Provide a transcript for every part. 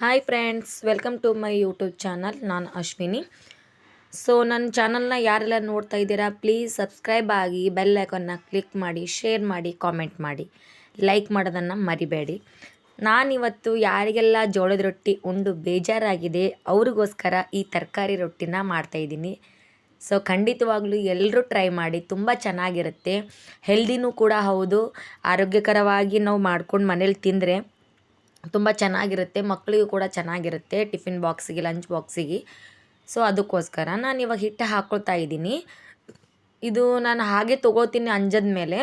Hi friends, welcome to my YouTube channel. ನಾನು Ashwini. So ನನ್ನ ಚಾನಲ್ನ ಯಾರೆಲ್ಲ ನೋಡ್ತಾ ಇದ್ದೀರಾ, ಪ್ಲೀಸ್ ಸಬ್ಸ್ಕ್ರೈಬ್ ಆಗಿ, ಬೆಲ್ ಐಕನ್ನ ಕ್ಲಿಕ್ ಮಾಡಿ, ಶೇರ್ ಮಾಡಿ, ಕಾಮೆಂಟ್ ಮಾಡಿ, ಲೈಕ್ ಮಾಡೋದನ್ನು ಮರಿಬೇಡಿ. ನಾನಿವತ್ತು ಯಾರಿಗೆಲ್ಲ ಜೋಳದ ರೊಟ್ಟಿ ಉಂಡು ಬೇಜಾರಾಗಿದೆ ಅವ್ರಿಗೋಸ್ಕರ ಈ ತರಕಾರಿ ರೊಟ್ಟಿನ ಮಾಡ್ತಾಯಿದ್ದೀನಿ. ಸೊ ಖಂಡಿತವಾಗ್ಲೂ ಎಲ್ಲರೂ ಟ್ರೈ ಮಾಡಿ, ತುಂಬ ಚೆನ್ನಾಗಿರುತ್ತೆ, ಹೆಲ್ದಿನೂ ಕೂಡ ಹೌದು. ಆರೋಗ್ಯಕರವಾಗಿ ನಾವು ಮಾಡ್ಕೊಂಡು ಮನೇಲಿ ತಿಂದರೆ ತುಂಬ ಚೆನ್ನಾಗಿರುತ್ತೆ, ಮಕ್ಕಳಿಗೂ ಕೂಡ ಚೆನ್ನಾಗಿರುತ್ತೆ, ಟಿಫಿನ್ ಬಾಕ್ಸಿಗೆ, ಲಂಚ್ ಬಾಕ್ಸಿಗೆ. ಸೊ ಅದಕ್ಕೋಸ್ಕರ ನಾನು ಇವಾಗ ಹಿಟ್ಟು ಹಾಕ್ಕೊಳ್ತಾ ಇದ್ದೀನಿ. ಇದು ನಾನು ಹಾಗೆ ತೊಗೋತೀನಿ ಅಂಜದ ಮೇಲೆ.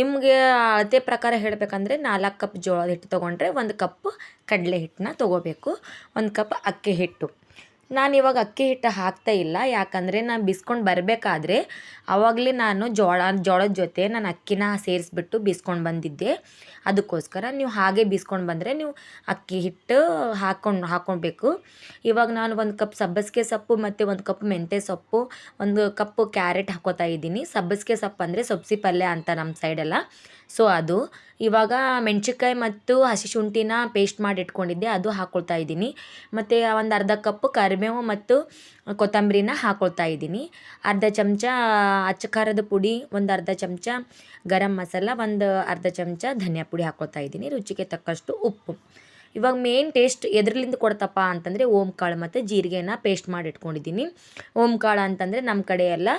ನಿಮಗೆ ಅಳತೆ ಪ್ರಕಾರ ಹೇಳಬೇಕಂದ್ರೆ 4 ಕಪ್ ಜೋಳದ ಹಿಟ್ಟು ತೊಗೊಂಡ್ರೆ 1 ಕಪ್ ಕಡಲೆ ಹಿಟ್ಟನ್ನ ತೊಗೋಬೇಕು, 1 ಕಪ್ ಅಕ್ಕಿ ಹಿಟ್ಟು. ನಾನಿವಾಗ ಅಕ್ಕಿ ಹಿಟ್ಟು ಹಾಕ್ತಾ ಇಲ್ಲ, ಯಾಕಂದರೆ ನಾನು ಬಿಸ್ಕೊಂಡು ಬರಬೇಕಾದ್ರೆ ಆವಾಗಲೇ ನಾನು ಜೋಳದ ಜೊತೆ ನಾನು ಅಕ್ಕಿನ ಸೇರಿಸ್ಬಿಟ್ಟು ಬೀಸ್ಕೊಂಡು ಬಂದಿದ್ದೆ. ಅದಕ್ಕೋಸ್ಕರ ನೀವು ಹಾಗೆ ಬೀಸ್ಕೊಂಡು ಬಂದರೆ ನೀವು ಅಕ್ಕಿ ಹಿಟ್ಟು ಹಾಕ್ಕೊಳ್ಬೇಕು. ಇವಾಗ ನಾನು 1 ಕಪ್ ಸಬ್ಬಸಿಗೆ ಸೊಪ್ಪು ಮತ್ತು 1 ಕಪ್ ಮೆಂತ್ಯ ಸೊಪ್ಪು, 1 ಕಪ್ ಕ್ಯಾರೆಟ್ ಹಾಕೋತಾ ಇದ್ದೀನಿ. ಸಬ್ಬಸಿಗೆ ಸೊಪ್ಪು ಅಂದರೆ ಸೊಪ್ಸಿ ಪಲ್ಯ ಅಂತ ನಮ್ಮ ಸೈಡೆಲ್ಲ. ಸೊ ಅದು ಇವಾಗ ಮೆಣ್ಸಿನ್ಕಾಯಿ ಮತ್ತು ಹಸಿ ಶುಂಠಿನ ಪೇಸ್ಟ್ ಮಾಡಿ ಇಟ್ಕೊಂಡಿದ್ದೆ, ಅದು ಹಾಕ್ಕೊಳ್ತಾ ಇದ್ದೀನಿ. ಮತ್ತು ಒಂದು ಅರ್ಧ ಕಪ್ ಕರಿಬೇವು ಮತ್ತು ಕೊತ್ತಂಬರಿನ ಹಾಕ್ಕೊಳ್ತಾ ಇದ್ದೀನಿ. ಅರ್ಧ ಚಮಚ ಅಚ್ಚ ಖಾರದ ಪುಡಿ, ಒಂದು ಅರ್ಧ ಚಮಚ ಗರಂ ಮಸಾಲ, ಒಂದು ಅರ್ಧ ಚಮಚ ಧನಿಯಾ ಪುಡಿ ಹಾಕ್ಕೊಳ್ತಾ ಇದ್ದೀನಿ. ರುಚಿಗೆ ತಕ್ಕಷ್ಟು ಉಪ್ಪು. ಇವಾಗ ಮೇನ್ ಟೇಸ್ಟ್ ಎದ್ರಲಿಂದ ಕೊಡ್ತಪ್ಪ ಅಂತಂದರೆ ಓಂಕಾಳು ಮತ್ತು ಜೀರಿಗೆನ ಪೇಸ್ಟ್ ಮಾಡಿ ಇಟ್ಕೊಂಡಿದ್ದೀನಿ. ಓಂಕಾಳು ಅಂತಂದರೆ ನಮ್ಮ ಕಡೆ ಎಲ್ಲ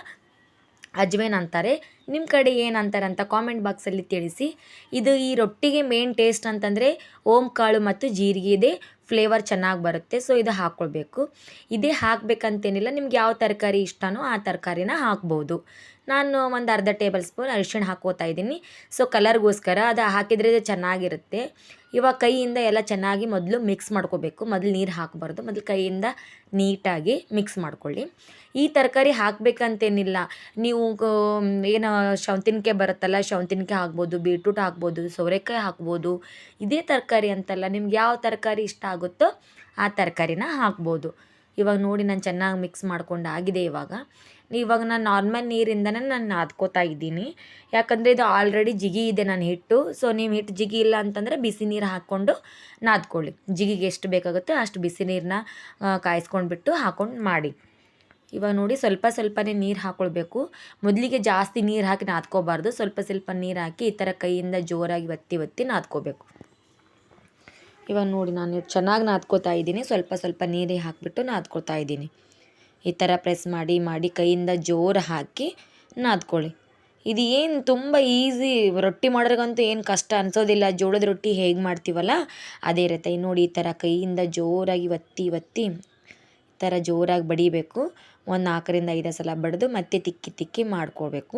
ಅಜ್ವೇನ್ ಅಂತಾರೆ, ನಿಮ್ಮ ಕಡೆ ಏನಂತಾರೆ ಅಂತ ಕಾಮೆಂಟ್ ಬಾಕ್ಸಲ್ಲಿ ತಿಳಿಸಿ. ಈ ರೊಟ್ಟಿಗೆ ಮೇನ್ ಟೇಸ್ಟ್ ಅಂತಂದರೆ ಓಂಕಾಳು ಮತ್ತು ಜೀರಿಗೆದೇ ಫ್ಲೇವರ್ ಚೆನ್ನಾಗಿ ಬರುತ್ತೆ. ಸೊ ಇದು ಹಾಕ್ಕೊಳ್ಬೇಕು. ಇದೇ ಹಾಕಬೇಕಂತೇನಿಲ್ಲ, ನಿಮ್ಗೆ ಯಾವ ತರಕಾರಿ ಇಷ್ಟನೋ ಆ ತರಕಾರಿನ ಹಾಕ್ಬೋದು. ನಾನು ಒಂದು ಅರ್ಧ ಟೇಬಲ್ ಸ್ಪೂನ್ ಅರಿಶಿಣ ಹಾಕ್ಕೋತಾ ಇದ್ದೀನಿ. ಸೊ ಕಲರ್ಗೋಸ್ಕರ ಅದು ಹಾಕಿದರೆ ಚೆನ್ನಾಗಿರುತ್ತೆ. ಇವಾಗ ಕೈಯಿಂದ ಎಲ್ಲ ಚೆನ್ನಾಗಿ ಮೊದಲು ಮಿಕ್ಸ್ ಮಾಡ್ಕೋಬೇಕು. ಮೊದಲು ನೀರು ಹಾಕಬಾರ್ದು, ಮೊದಲು ಕೈಯಿಂದ ನೀಟಾಗಿ ಮಿಕ್ಸ್ ಮಾಡ್ಕೊಳ್ಳಿ. ಈ ತರಕಾರಿ ಹಾಕಬೇಕಂತೇನಿಲ್ಲ, ನೀವು ಏನು ಸೌತಿನ್ಕಾಯಿ ಬರುತ್ತಲ್ಲ, ಸೌತಿನ್ಕಾಯಿ ಹಾಕ್ಬೋದು, ಬೀಟ್ರೂಟ್ ಹಾಕ್ಬೋದು, ಸೋರೆಕಾಯಿ ಹಾಕ್ಬೋದು. ಇದೇ ತರಕಾರಿ ಅಂತಲ್ಲ, ನಿಮ್ಗೆ ಯಾವ ತರಕಾರಿ ಇಷ್ಟ ಆಗುತ್ತೋ ಆ ತರಕಾರಿನ ಹಾಕ್ಬೋದು. ಇವಾಗ ನೋಡಿ ನಾನು ಚೆನ್ನಾಗಿ ಮಿಕ್ಸ್ ಮಾಡ್ಕೊಂಡು ಆಗಿದೆ. ಇವಾಗ ನಾನು ನಾರ್ಮಲ್ ನೀರಿಂದನೇ ನಾನು ನಾದ್ಕೋತಾ ಇದ್ದೀನಿ, ಯಾಕಂದರೆ ಇದು ಆಲ್ರೆಡಿ ಜಿಗಿ ಇದೆ ನನ್ನ ಹಿಟ್ಟು. ಸೊ ನೀವು ಹಿಟ್ಟು ಜಿಗಿ ಇಲ್ಲ ಅಂತಂದರೆ ಬಿಸಿ ನೀರು ಹಾಕ್ಕೊಂಡು ನಾದ್ಕೊಳ್ಳಿ. ಜಿಗಿಗೆ ಎಷ್ಟು ಬೇಕಾಗುತ್ತೆ ಅಷ್ಟು ಬಿಸಿ ನೀರನ್ನ ಕಾಯಿಸ್ಕೊಂಡ್ಬಿಟ್ಟು ಹಾಕ್ಕೊಂಡು ಮಾಡಿ. ಇವಾಗ ನೋಡಿ ಸ್ವಲ್ಪ ಸ್ವಲ್ಪನೇ ನೀರು ಹಾಕ್ಕೊಳ್ಬೇಕು. ಮೊದಲಿಗೆ ಜಾಸ್ತಿ ನೀರು ಹಾಕಿ ನಾದ್ಕೋಬಾರ್ದು, ಸ್ವಲ್ಪ ಸ್ವಲ್ಪ ನೀರು ಹಾಕಿ ಈ ಥರ ಕೈಯಿಂದ ಜೋರಾಗಿ ಒತ್ತಿ ಒತ್ತಿ ನಾದ್ಕೋಬೇಕು. ಇವಾಗ ನೋಡಿ ನಾನು ಚೆನ್ನಾಗಿ ನಾದ್ಕೋತಾ ಇದ್ದೀನಿ, ಸ್ವಲ್ಪ ಸ್ವಲ್ಪ ನೀರೇ ಹಾಕಿಬಿಟ್ಟು ನಾದ್ಕೋತಾ ಇದ್ದೀನಿ. ಈ ಥರ ಪ್ರೆಸ್ ಮಾಡಿ ಮಾಡಿ ಕೈಯಿಂದ ಜೋರು ಹಾಕಿ ನಾದ್ಕೊಳ್ಳಿ. ಇದು ಏನು ತುಂಬ ಈಸಿ, ರೊಟ್ಟಿ ಮಾಡೋರಿಗಂತೂ ಏನು ಕಷ್ಟ ಅನಿಸೋದಿಲ್ಲ. ಜೋಳದ ರೊಟ್ಟಿ ಹೇಗೆ ಮಾಡ್ತೀವಲ್ಲ ಅದೇ ಇರುತ್ತೆ. ನೋಡಿ ಈ ಥರ ಕೈಯಿಂದ ಜೋರಾಗಿ ಒತ್ತಿ ಒತ್ತಿ ಈ ಥರ ಜೋರಾಗಿ ಬಡಿಬೇಕು. ಒಂದು 4ರಿಂದ 5 ಸಲ ಬಡಿದು ಮತ್ತೆ ತಿಕ್ಕಿ ತಿಕ್ಕಿ ಮಾಡ್ಕೊಳ್ಬೇಕು.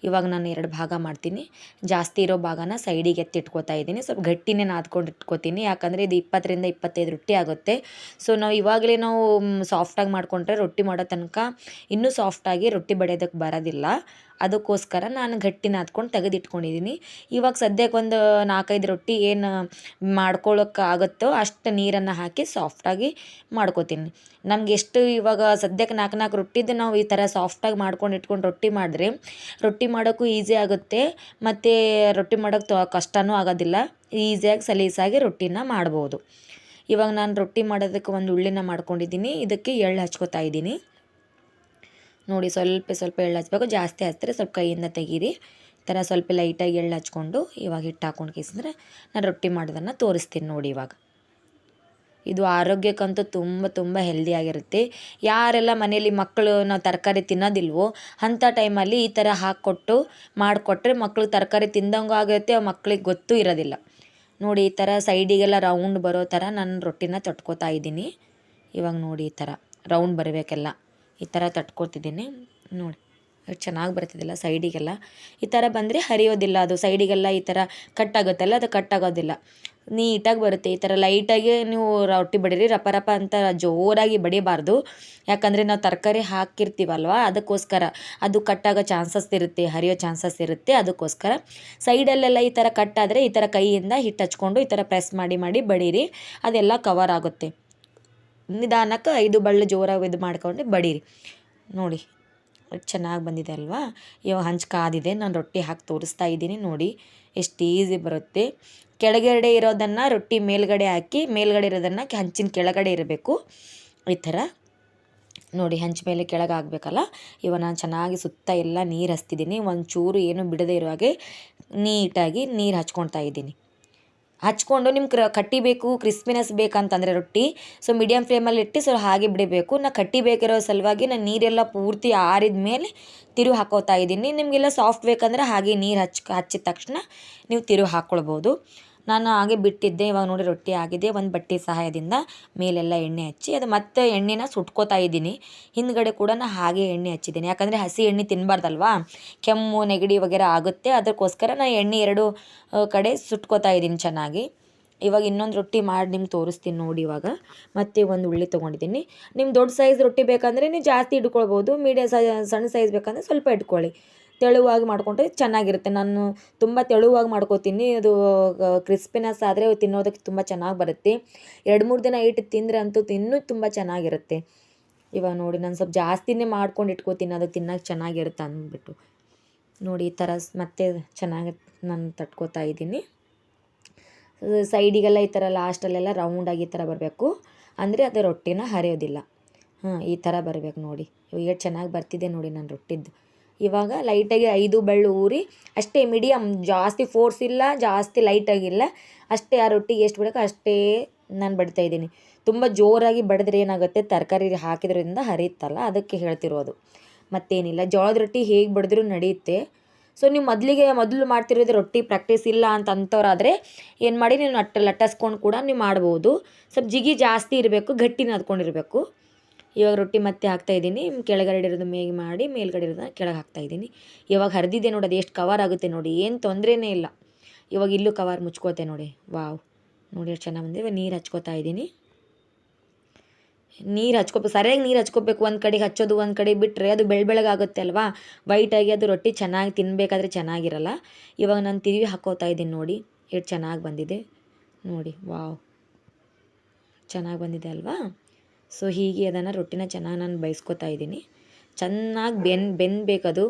ಇವಾಗ ನಾನು 2 ಭಾಗ ಮಾಡ್ತೀನಿ. ಜಾಸ್ತಿ ಇರೋ ಭಾಗನ ಸೈಡಿಗೆ ಎತ್ತಿಟ್ಕೋತಾ ಇದ್ದೀನಿ. ಸ್ವಲ್ಪ ಗಟ್ಟಿನೇ ನಾದ್ಕೊಂಡು ಇಟ್ಕೋತೀನಿ, ಯಾಕಂದರೆ ಇದು 20ರಿಂದ 25 ರೊಟ್ಟಿ ಆಗುತ್ತೆ. ಸೊ ಇವಾಗಲೇ ನಾವು ಸಾಫ್ಟಾಗಿ ಮಾಡಿಕೊಂಡ್ರೆ ರೊಟ್ಟಿ ಮಾಡೋ ತನಕ ಇನ್ನೂ ಸಾಫ್ಟಾಗಿ ರೊಟ್ಟಿ ಬಡಿಯೋದಕ್ಕೆ ಬರೋದಿಲ್ಲ. ಅದಕ್ಕೋಸ್ಕರ ನಾನು ಗಟ್ಟಿ ನಾದ್ಕೊಂಡು ತೆಗೆದಿಟ್ಕೊಂಡಿದ್ದೀನಿ. ಇವಾಗ ಸದ್ಯಕ್ಕೆ ಒಂದು 4-5 ರೊಟ್ಟಿ ಏನು ಮಾಡ್ಕೊಳ್ಳೋಕೆ ಆಗುತ್ತೋ ಅಷ್ಟು ನೀರನ್ನು ಹಾಕಿ ಸಾಫ್ಟಾಗಿ ಮಾಡ್ಕೋತೀನಿ. ನಮ್ಗೆ ಎಷ್ಟು ಇವಾಗ ಸದ್ಯಕ್ಕೆ 4 ರೊಟ್ಟಿದ್ದು ನಾವು ಈ ಥರ ಸಾಫ್ಟಾಗಿ ಮಾಡ್ಕೊಂಡು ಇಟ್ಕೊಂಡು ರೊಟ್ಟಿ ಮಾಡಿದ್ರೆ ರೊಟ್ಟಿ ಮಾಡೋಕ್ಕೂ ಈಸಿ ಆಗುತ್ತೆ, ಮತ್ತು ರೊಟ್ಟಿ ಮಾಡೋಕ್ಕೆ ಕಷ್ಟವೂ ಆಗೋದಿಲ್ಲ. ಈಸಿಯಾಗಿ ಸಲೀಸಾಗಿ ರೊಟ್ಟಿನ ಮಾಡ್ಬೋದು. ಇವಾಗ ನಾನು ರೊಟ್ಟಿ ಮಾಡೋದಕ್ಕೆ ಒಂದು ಉಳ್ಳಿನ ಮಾಡ್ಕೊಂಡಿದ್ದೀನಿ. ಇದಕ್ಕೆ ಎಳ್ಳು ಹಚ್ಕೋತಾ ಇದ್ದೀನಿ. ನೋಡಿ ಸ್ವಲ್ಪ ಸ್ವಲ್ಪ ಎಳ್ಳು ಹಚ್ಬೇಕು, ಜಾಸ್ತಿ ಹಚ್ಚಿದ್ರೆ ಸ್ವಲ್ಪ ಕೈಯಿಂದ ತೆಗೀರಿ. ಈ ಥರ ಸ್ವಲ್ಪ ಲೈಟಾಗಿ ಎಳ್ಳು ಹಚ್ಕೊಂಡು ಇವಾಗ ಹಿಟ್ಟು ಹಾಕ್ಕೊಂಡು ಕೇಸಿದ್ರೆ ನಾನು ರೊಟ್ಟಿ ಮಾಡೋದನ್ನು ತೋರಿಸ್ತೀನಿ ನೋಡಿ. ಇದು ಆರೋಗ್ಯಕ್ಕಂತೂ ತುಂಬ ತುಂಬ ಹೆಲ್ದಿಯಾಗಿರುತ್ತೆ. ಯಾರೆಲ್ಲ ಮನೇಲಿ ಮಕ್ಕಳು ನಾವು ತರಕಾರಿ ತಿನ್ನೋದಿಲ್ವೋ ಅಂಥ ಟೈಮಲ್ಲಿ ಈ ಥರ ಹಾಕ್ಕೊಟ್ಟು ಮಾಡಿಕೊಟ್ರೆ ಮಕ್ಕಳು ತರಕಾರಿ ತಿಂದಂಗೂ ಆಗುತ್ತೆ, ಮಕ್ಕಳಿಗೆ ಗೊತ್ತೂ ಇರೋದಿಲ್ಲ. ನೋಡಿ ಈ ಥರ ಸೈಡಿಗೆಲ್ಲ ರೌಂಡ್ ಬರೋ ಥರ ನಾನು ರೊಟ್ಟಿನ ತಟ್ಕೋತಾ ಇದ್ದೀನಿ. ಇವಾಗ ನೋಡಿ ಈ ಥರ ರೌಂಡ್ ಬರಬೇಕೆಲ್ಲ, ಈ ಥರ ತಟ್ಕೊತಿದ್ದೀನಿ. ನೋಡಿ ಎಷ್ಟು ಚೆನ್ನಾಗಿ ಬರ್ತಿದ್ದಿಲ್ಲ ಸೈಡಿಗೆಲ್ಲ. ಈ ಥರ ಬಂದರೆ ಹರಿಯೋದಿಲ್ಲ, ಅದು ಸೈಡಿಗೆಲ್ಲ ಈ ಥರ ಕಟ್ಟಾಗುತ್ತಲ್ಲ ಅದು ಕಟ್ಟಾಗೋದಿಲ್ಲ, ನೀಟಾಗಿ ಬರುತ್ತೆ. ಈ ಥರ ಲೈಟಾಗಿ ನೀವು ರೊಟ್ಟಿ ಬಡೀರಿ, ರಪ ರಪ ಅಂತ ಜೋರಾಗಿ ಬಡಿಬಾರ್ದು, ಯಾಕಂದರೆ ನಾವು ತರಕಾರಿ ಹಾಕಿರ್ತೀವಲ್ವ ಅದಕ್ಕೋಸ್ಕರ ಅದು ಕಟ್ಟಾಗೋ ಚಾನ್ಸಸ್ ಇರುತ್ತೆ, ಹರಿಯೋ ಚಾನ್ಸಸ್ ಇರುತ್ತೆ. ಅದಕ್ಕೋಸ್ಕರ ಸೈಡಲ್ಲೆಲ್ಲ ಈ ಥರ ಕಟ್ಟಾದರೆ ಈ ಥರ ಕೈಯಿಂದ ಹಿಟ್ಟು ಹಚ್ಕೊಂಡು ಈ ಥರ ಪ್ರೆಸ್ ಮಾಡಿ ಮಾಡಿ ಬಡೀರಿ, ಅದೆಲ್ಲ ಕವರ್ ಆಗುತ್ತೆ. ನಿಧಾನಕ್ಕೆ 5 ಬಳ್ಳು ಜೋರಾಗಿ ಇದು ಮಾಡ್ಕೊಂಡು ಬಡೀರಿ. ನೋಡಿ ಚೆನ್ನಾಗಿ ಬಂದಿದೆ ಅಲ್ವಾ. ಇವಾಗ ಹಂಚು ಕಾದಿದೆ, ನಾನು ರೊಟ್ಟಿ ಹಾಕಿ ತೋರಿಸ್ತಾ ಇದ್ದೀನಿ. ನೋಡಿ ಎಷ್ಟು ಈಸಿ ಬರುತ್ತೆ. ಕೆಳಗಡೆ ಇರೋದನ್ನು ರೊಟ್ಟಿ ಮೇಲ್ಗಡೆ ಹಾಕಿ, ಮೇಲ್ಗಡೆ ಇರೋದನ್ನು ಹಂಚಿನ ಕೆಳಗಡೆ ಇರಬೇಕು. ಈ ಥರ ನೋಡಿ, ಹಂಚ ಮೇಲೆ ಕೆಳಗೆ ಆಗಬೇಕಲ್ಲ. ಇವಾಗ ನಾನು ಚೆನ್ನಾಗಿ ಸುತ್ತ ಎಲ್ಲ ನೀರು ಹಚ್ತಿದ್ದೀನಿ. ಒಂಚೂರು ಏನು ಬಿಡದೇ ಇರೋ ಹಾಗೆ ನೀಟಾಗಿ ನೀರು ಹಚ್ಕೊಳ್ತಾ ಇದ್ದೀನಿ. ಹಚ್ಕೊಂಡು ನಿಮ್ಗೆ ಕಟ್ಟಿಬೇಕು, ಕ್ರಿಸ್ಪಿನೆಸ್ ಬೇಕಂತಂದರೆ ರೊಟ್ಟಿ ಸೊ ಮೀಡಿಯಮ್ ಫ್ಲೇಮಲ್ಲಿ ಇಟ್ಟು ಸೊ ಹಾಗೆ ಬಿಡಬೇಕು. ನಾನು ಕಟ್ಟಿಬೇಕಿರೋ ಸಲುವಾಗಿ ನಾನು ನೀರೆಲ್ಲ ಪೂರ್ತಿ ಆರಿದ ಮೇಲೆ ತಿರುವು ಹಾಕೋತಾ ಇದ್ದೀನಿ. ನಿಮಗೆಲ್ಲ ಸಾಫ್ಟ್ ಬೇಕಂದ್ರೆ ಹಾಗೆ ನೀರು ಹಚ್ಚಿದ ತಕ್ಷಣ ನೀವು ತಿರುವು ಹಾಕ್ಕೊಳ್ಬೋದು. ನಾನು ಹಾಗೆ ಬಿಟ್ಟಿದ್ದೆ. ಇವಾಗ ನೋಡಿ ರೊಟ್ಟಿ ಆಗಿದೆ. ಒಂದು ಬಟ್ಟೆ ಸಹಾಯದಿಂದ ಮೇಲೆಲ್ಲ ಎಣ್ಣೆ ಹಚ್ಚಿ ಅದು ಮತ್ತೆ ಎಣ್ಣೆನ ಸುಟ್ಕೋತಾ ಇದ್ದೀನಿ. ಹಿಂದ್ಗಡೆ ಕೂಡ ನಾನು ಹಾಗೆ ಎಣ್ಣೆ ಹಚ್ಚಿದ್ದೀನಿ, ಯಾಕಂದರೆ ಹಸಿ ಎಣ್ಣೆ ತಿನ್ನಬಾರ್ದಲ್ವಾ, ಕೆಮ್ಮು ನೆಗಡಿ ವಗೇರೆ ಆಗುತ್ತೆ. ಅದಕ್ಕೋಸ್ಕರ ನಾನು ಎಣ್ಣೆ 2 ಕಡೆ ಸುಟ್ಕೋತಾ ಇದ್ದೀನಿ ಚೆನ್ನಾಗಿ. ಇವಾಗ ಇನ್ನೊಂದು ರೊಟ್ಟಿ ಮಾಡಿ ನಿಮ್ಗೆ ತೋರಿಸ್ತೀನಿ ನೋಡಿ. ಇವಾಗ ಮತ್ತೆ ಒಂದು ಉಳ್ಳಿ ತೊಗೊಂಡಿದ್ದೀನಿ. ನಿಮ್ಗೆ ದೊಡ್ಡ ಸೈಜ್ ರೊಟ್ಟಿ ಬೇಕಂದರೆ ನೀವು ಜಾಸ್ತಿ ಇಟ್ಕೊಳ್ಬೋದು, ಸಣ್ಣ ಸೈಜ್ ಬೇಕಂದರೆ ಸ್ವಲ್ಪ ಇಟ್ಕೊಳ್ಳಿ. ತೆಳುವಾಗಿ ಮಾಡಿಕೊಂಡ್ರೆ ಚೆನ್ನಾಗಿರುತ್ತೆ. ನಾನು ತುಂಬ ತೆಳುವಾಗಿ ಮಾಡ್ಕೋತೀನಿ. ಅದು ಕ್ರಿಸ್ಪಿನೆಸ್ ಆದರೆ ತಿನ್ನೋದಕ್ಕೆ ತುಂಬ ಚೆನ್ನಾಗಿ ಬರುತ್ತೆ. 2-3 ದಿನ ಇಟ್ಟು ತಿಂದರೆ ಅಂತೂ ಇನ್ನೂ ತುಂಬ ಚೆನ್ನಾಗಿರುತ್ತೆ. ಇವಾಗ ನೋಡಿ ನಾನು ಸ್ವಲ್ಪ ಜಾಸ್ತಿನೇ ಮಾಡ್ಕೊಂಡು ಇಟ್ಕೋತೀನಿ, ಅದು ತಿನ್ನೋಕೆ ಚೆನ್ನಾಗಿರುತ್ತೆ ಅಂದ್ಬಿಟ್ಟು. ನೋಡಿ ಈ ಥರ ಮತ್ತೆ ಚೆನ್ನಾಗಿ ನಾನು ತಟ್ಕೋತಾ ಇದ್ದೀನಿ. ಸೈಡಿಗೆಲ್ಲ ಈ ಥರ ಲಾಸ್ಟಲ್ಲೆಲ್ಲ ರೌಂಡಾಗಿ ಈ ಥರ ಬರಬೇಕು, ಅಂದರೆ ಅದು ರೊಟ್ಟಿನ ಹರಿಯೋದಿಲ್ಲ. ಈ ಥರ ಬರಬೇಕು ನೋಡಿ. ಎಷ್ಟು ಚೆನ್ನಾಗಿ ಬರ್ತಿದೆ ನೋಡಿ ನನ್ನ ರೊಟ್ಟಿದ್ದು. ಇವಾಗ ಲೈಟಾಗಿ 5 ಬೆಳ್ಳು ಊರಿ ಅಷ್ಟೇ, ಮೀಡಿಯಮ್, ಜಾಸ್ತಿ ಫೋರ್ಸ್ ಇಲ್ಲ, ಜಾಸ್ತಿ ಲೈಟಾಗಿಲ್ಲ, ಅಷ್ಟೇ. ಆ ರೊಟ್ಟಿಗೆ ಎಷ್ಟು ಬೇಕೋ ಅಷ್ಟೇ ನಾನು ಬಡಿತಾಯಿದ್ದೀನಿ. ತುಂಬ ಜೋರಾಗಿ ಬಡಿದ್ರೆ ಏನಾಗುತ್ತೆ, ತರಕಾರಿ ಹಾಕಿದ್ರಿಂದ ಹರಿಯುತ್ತಲ್ಲ, ಅದಕ್ಕೆ ಹೇಳ್ತಿರೋದು, ಮತ್ತೇನಿಲ್ಲ. ಜೋಳದ ರೊಟ್ಟಿ ಹೇಗೆ ಬಡಿದ್ರೂ ನಡೆಯುತ್ತೆ. ಸೊ ನೀವು ಮೊದಲು ಮಾಡ್ತಿರೋದು ರೊಟ್ಟಿ ಪ್ರಾಕ್ಟೀಸ್ ಇಲ್ಲ ಅಂಥವ್ರಾದರೆ ಏನು ಮಾಡಿ, ನೀವು ಲಟ್ಟಿಸ್ಕೊಂಡು ಕೂಡ ನೀವು ಮಾಡ್ಬೋದು. ಸ್ವಲ್ಪ ಜಿಗಿ ಜಾಸ್ತಿ ಇರಬೇಕು, ಗಟ್ಟಿನ ಅದ್ಕೊಂಡಿರಬೇಕು. ಇವಾಗ ರೊಟ್ಟಿ ಮತ್ತೆ ಹಾಕ್ತಾಯಿದ್ದೀನಿ. ಕೆಳಗಡೆ ಇರೋದು ಮಾಡಿ, ಮೇಲ್ಗಡೆ ಇರೋದನ್ನ ಕೆಳಗೆ ಹಾಕ್ತಾಯಿದ್ದೀನಿ. ಇವಾಗ ಹರಿದಿದೆ ನೋಡಿ, ಅದು ಎಷ್ಟು ಕವರ್ ಆಗುತ್ತೆ ನೋಡಿ, ಏನು ತೊಂದರೆನೇ ಇಲ್ಲ. ಇವಾಗ ಇಲ್ಲೂ ಕವರ್ ಮುಚ್ಕೋತೆ ನೋಡಿ. ವಾವ್, ನೋಡಿ ಎಷ್ಟು ಚೆನ್ನಾಗಿ ಬಂದಿದೆ. ಇವಾಗ ನೀರು ಹಚ್ಕೋತಾ ಇದ್ದೀನಿ. ನೀರು ಹಚ್ಕೋಬೇಕು, ಸರಿಯಾಗಿ ನೀರು ಹಚ್ಕೋಬೇಕು. ಒಂದು ಕಡೆಗೆ ಹಚ್ಚೋದು, ಒಂದು ಕಡೆ ಬಿಟ್ಟರೆ ಅದು ಬೆಳಗಾಗುತ್ತೆ ಅಲ್ವಾ, ವೈಟಾಗಿ ಅದು ರೊಟ್ಟಿ ಚೆನ್ನಾಗಿ ತಿನ್ನಬೇಕಾದ್ರೆ ಚೆನ್ನಾಗಿರಲ್ಲ. ಇವಾಗ ನಾನು ತಿರುವಿ ಹಾಕೋತಾ ಇದ್ದೀನಿ ನೋಡಿ, ಎಷ್ಟು ಚೆನ್ನಾಗಿ ಬಂದಿದೆ ನೋಡಿ. ವಾವ್, ಚೆನ್ನಾಗಿ ಬಂದಿದೆ ಅಲ್ವಾ. ಸೊ ಹೀಗೆ ಅದನ್ನು ರೊಟ್ಟಿನ ಚೆನ್ನಾಗಿ ನಾನು ಬೇಯಿಸ್ಕೊತಾ ಇದ್ದೀನಿ. ಚೆನ್ನಾಗಿ ಬೆಂದಬೇಕದು.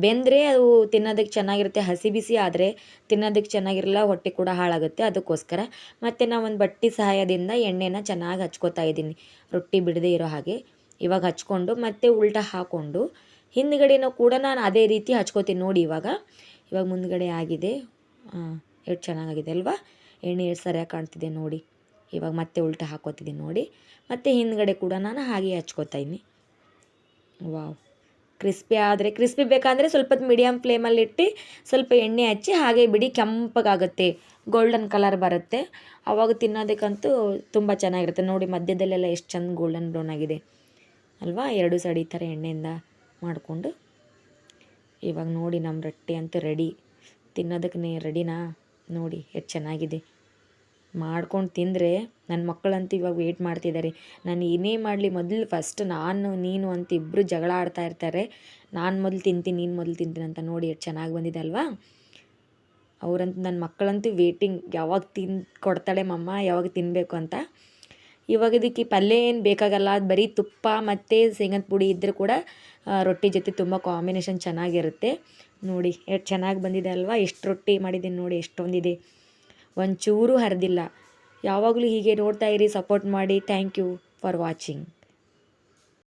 ಬೆಂದರೆ ಅದು ತಿನ್ನೋದಕ್ಕೆ ಚೆನ್ನಾಗಿರುತ್ತೆ. ಹಸಿ ಬಿಸಿ ಆದರೆ ತಿನ್ನೋದಕ್ಕೆ ಚೆನ್ನಾಗಿರಲ್ಲ, ಹೊಟ್ಟೆ ಕೂಡ ಹಾಳಾಗುತ್ತೆ. ಅದಕ್ಕೋಸ್ಕರ ಮತ್ತು ನಾನು ಒಂದು ಬಟ್ಟೆ ಸಹಾಯದಿಂದ ಎಣ್ಣೆನ ಚೆನ್ನಾಗಿ ಹಚ್ಕೋತಾ ಇದ್ದೀನಿ, ರೊಟ್ಟಿ ಬಿಡದೇ ಇರೋ ಹಾಗೆ. ಇವಾಗ ಹಚ್ಕೊಂಡು ಮತ್ತೆ ಉಲ್ಟಾ ಹಾಕ್ಕೊಂಡು ಹಿಂದ್ಗಡೆನೂ ಕೂಡ ನಾನು ಅದೇ ರೀತಿ ಹಚ್ಕೋತೀನಿ ನೋಡಿ. ಇವಾಗ ಮುಂದ್ಗಡೆ ಆಗಿದೆ. ಎಷ್ಟು ಚೆನ್ನಾಗಿದೆ ಅಲ್ವಾ, ಎಣ್ಣೆ ಎಷ್ಟು ಸರಿಯಾಗಿ ಕಾಣ್ತಿದೆ ನೋಡಿ. ಇವಾಗ ಮತ್ತೆ ಉಲ್ಟಾ ಹಾಕೋತಿದ್ದೀನಿ ನೋಡಿ. ಮತ್ತು ಹಿಂದ್ಗಡೆ ಕೂಡ ನಾನು ಹಾಗೆ ಹಚ್ಕೋತಾ ಇದ್ದೀನಿ. ವಾವ್, ಕ್ರಿಸ್ಪಿ ಬೇಕಂದರೆ ಸ್ವಲ್ಪ ಮೀಡಿಯಮ್ ಫ್ಲೇಮಲ್ಲಿಟ್ಟು ಸ್ವಲ್ಪ ಎಣ್ಣೆ ಹಚ್ಚಿ ಹಾಗೆ ಬಿಡಿ, ಕೆಂಪಗಾಗುತ್ತೆ, ಗೋಲ್ಡನ್ ಕಲರ್ ಬರುತ್ತೆ. ಆವಾಗ ತಿನ್ನೋದಕ್ಕಂತೂ ತುಂಬ ಚೆನ್ನಾಗಿರುತ್ತೆ ನೋಡಿ. ಮಧ್ಯದಲ್ಲೆಲ್ಲ ಎಷ್ಟು ಚೆಂದ ಗೋಲ್ಡನ್ ಬ್ರೌನ್ ಆಗಿದೆ ಅಲ್ವಾ, 2 ಸೈಡ್ ಈ ಥರ ಎಣ್ಣೆಯಿಂದ ಮಾಡಿಕೊಂಡು. ಇವಾಗ ನೋಡಿ ನಮ್ಮ ರೊಟ್ಟಿ ಅಂತೂ ರೆಡಿ, ತಿನ್ನೋದಕ್ಕೆ ರೆಡಿನಾ ನೋಡಿ, ಎಷ್ಟು ಚೆನ್ನಾಗಿದೆ. ಮಾಡ್ಕೊಂಡು ತಿಂದರೆ ನನ್ನ ಮಕ್ಕಳಂತೂ ಇವಾಗ ವೇಟ್ ಮಾಡ್ತಿದ್ದಾರೆ. ನಾನು ಏನೇ ಮಾಡಲಿ ಮೊದಲು ಫಸ್ಟ್ ನಾನು ನೀನು ಅಂತ ಇಬ್ಬರು ಜಗಳ ಆಡ್ತಾ ಇರ್ತಾರೆ. ನಾನು ಮೊದಲು ತಿಂತೀನಿ, ನೀನು ಮೊದಲು ತಿಂತೀನಿ ಅಂತ. ನೋಡಿ ಎಷ್ಟು ಚೆನ್ನಾಗಿ ಬಂದಿದೆ ಅಲ್ವಾ. ಅವರಂತೂ, ನನ್ನ ಮಕ್ಕಳಂತೂ ವೇಟಿಂಗ್, ಯಾವಾಗ ಕೊಡ್ತಾಳೆ ಮಮ್ಮ, ಯಾವಾಗ ತಿನ್ನಬೇಕು ಅಂತ. ಇವಾಗ ಇದಕ್ಕೆ ಪಲ್ಯ ಏನು ಬೇಕಾಗಲ್ಲ, ಅದು ಬರೀ ತುಪ್ಪ ಮತ್ತು ಶೇಂಗದ ಪುಡಿ ಇದ್ದರೆ ಕೂಡ ರೊಟ್ಟಿ ಜೊತೆ ತುಂಬ ಕಾಂಬಿನೇಷನ್ ಚೆನ್ನಾಗಿರುತ್ತೆ. ನೋಡಿ ಎಷ್ಟು ಚೆನ್ನಾಗಿ ಬಂದಿದೆ ಅಲ್ವಾ. ಎಷ್ಟು ರೊಟ್ಟಿ ಮಾಡಿದ್ದೀನಿ ನೋಡಿ, ಎಷ್ಟೊಂದಿದೆ, ಒಂಚೂರು ಹರಿದಿಲ್ಲ. ಯಾವಾಗಲೂ ಹೀಗೆ ನೋಡ್ತಾ ಇರಿ, ಸಪೋರ್ಟ್ ಮಾಡಿ. Thank you for watching.